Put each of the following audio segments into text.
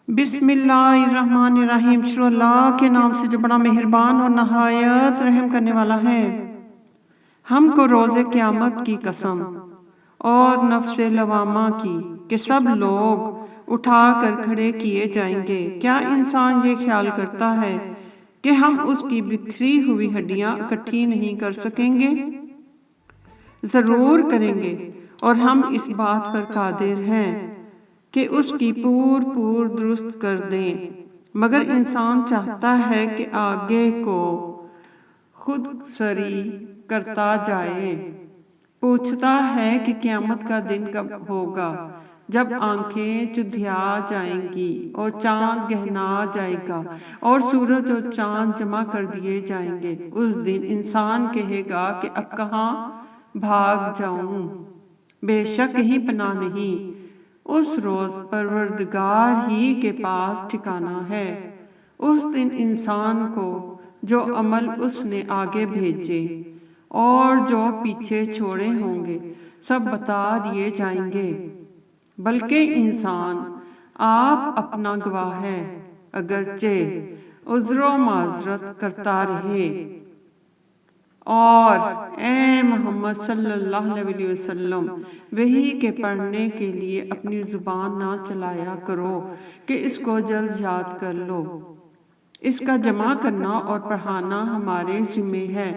بسم اللہ الرحمن الرحیم، شروع اللہ کے نام سے جو بڑا مہربان اور نہایت رحم کرنے والا ہے۔ ہم کو روز قیامت کی قسم اور نفس لوامہ کی کہ سب لوگ اٹھا کر کھڑے کیے جائیں گے۔ کیا انسان یہ خیال کرتا ہے کہ ہم اس کی بکھری ہوئی ہڈیاں اکٹھی نہیں کر سکیں گے؟ ضرور کریں گے، اور ہم اس بات پر قادر ہیں کہ اس کی پور درست کر دیں، مگر انسان چاہتا ہے کہ آگے کو خود سری کرتا جائے۔ پوچھتا ہے کہ قیامت کا دن کب ہوگا، جب آنکھیں چدھیا جائیں گی اور چاند گہنا جائے گا اور سورج اور چاند جمع کر دیے جائیں گے۔ اس دن انسان کہے گا کہ اب کہاں بھاگ جاؤں، بے شک کہیں پناہ نہیں۔ اس روز پروردگار ہی کے پاس ٹھکانہ ہے۔ اس دن انسان کو جو عمل اس نے آگے بھیجے اور جو پیچھے چھوڑے ہوں گے سب بتا دیے جائیں گے، بلکہ انسان آپ اپنا گواہ ہے، اگرچہ عذر و معذرت کرتا رہے۔ اور اے محمد صلی اللہ علیہ وسلم، وحی کے پڑھنے کے لیے اپنی زبان نہ چلایا کرو کہ اس کو جلد یاد کر لو۔ اس کا جمع کرنا اور پڑھانا ہمارے ذمہ ہے۔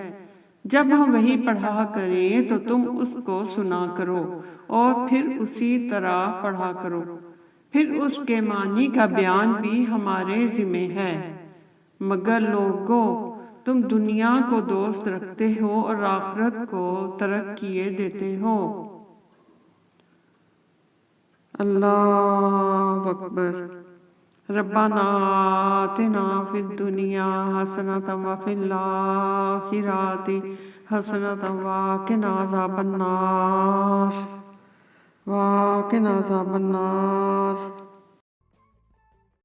جب ہم وحی پڑھا کریں تو تم اس کو سنا کرو اور پھر اسی طرح پڑھا کرو، پھر اس کے معنی کا بیان بھی ہمارے ذمہ ہے۔ مگر لوگوں، تم دنیا کو دوست رکھتے ہو اور آخرت کو ترک کیے دیتے ہو۔ اللہ اکبر۔ ربنا آتنا فی الدنیا حسنۃ وفی الآخرۃ حسنۃ وقنا عذاب النار۔